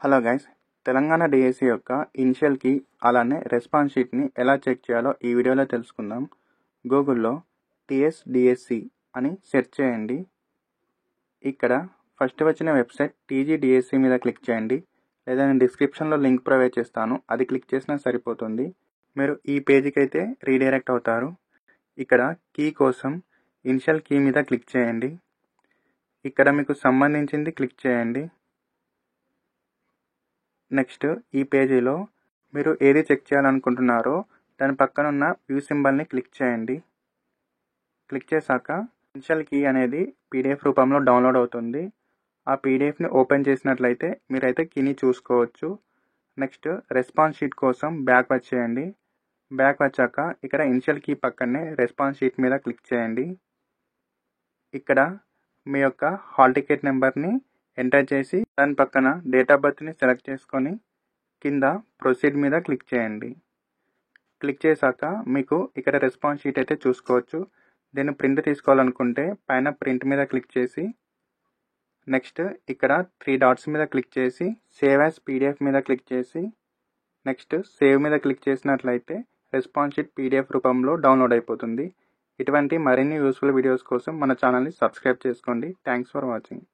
Hello guys, Telangana DSC యొక్క initial key అలానే response షీట్ని ఎలా చెక్ చేయాలో ఈ వీడియోలో తెలుసుకుందాం. గూగుల్లో టీఎస్ డిఎస్సి అని సెర్చ్ చేయండి. ఇక్కడ ఫస్ట్ వచ్చిన వెబ్సైట్ టీజీ డిఎస్సి మీద క్లిక్ చేయండి, లేదా నేను డిస్క్రిప్షన్లో లింక్ ప్రొవైడ్ చేస్తాను, అది క్లిక్ చేసినా సరిపోతుంది. మీరు ఈ పేజీకి అయితే రీడైరెక్ట్ అవుతారు. ఇక్కడ కీ కోసం ఇనిషియల్ కీ మీద క్లిక్ చేయండి. ఇక్కడ మీకు సంబంధించింది క్లిక్ చేయండి. నెక్స్ట్ ఈ పేజీలో మీరు ఏది చెక్ చేయాలనుకుంటున్నారో దాని పక్కన ఉన్న వ్యూ సింబల్ని క్లిక్ చేయండి. క్లిక్ చేశాక ఇనిషియల్ కీ అనేది పీడిఎఫ్ రూపంలో డౌన్లోడ్ అవుతుంది. ఆ పీడిఎఫ్ని ఓపెన్ చేసినట్లయితే మీరైతే కీని చూసుకోవచ్చు. నెక్స్ట్ రెస్పాన్స్ షీట్ కోసం బ్యాక్ వచ్చేయండి. బ్యాక్ వచ్చాక ఇక్కడ ఇనిషియల్ కీ పక్కనే రెస్పాన్స్ షీట్ మీద క్లిక్ చేయండి. ఇక్కడ మీ యొక్క హాల్ టికెట్ నెంబర్ని ఎంటర్ చేసి దాని పక్కన డేట్ ఆఫ్ బర్త్ని సెలెక్ట్ చేసుకొని కింద ప్రొసీడ్ మీద క్లిక్ చేయండి. క్లిక్ చేశాక మీకు ఇక్కడ రెస్పాన్స్ షీట్ అయితే చూసుకోవచ్చు. దీన్ని ప్రింట్ తీసుకోవాలనుకుంటే పైన ప్రింట్ మీద క్లిక్ చేసి నెక్స్ట్ ఇక్కడ 3 డాట్స్ మీద క్లిక్ చేసి సేవ్ యాజ్ పీడిఎఫ్ మీద క్లిక్ చేసి నెక్స్ట్ సేవ్ మీద క్లిక్ చేసినట్లయితే రెస్పాన్స్ షీట్ పీడిఎఫ్ రూపంలో డౌన్లోడ్ అయిపోతుంది. ఇటువంటి మరిన్ని యూస్ఫుల్ వీడియోస్ కోసం మన ఛానల్ని సబ్స్క్రైబ్ చేసుకోండి. Thanks for watching.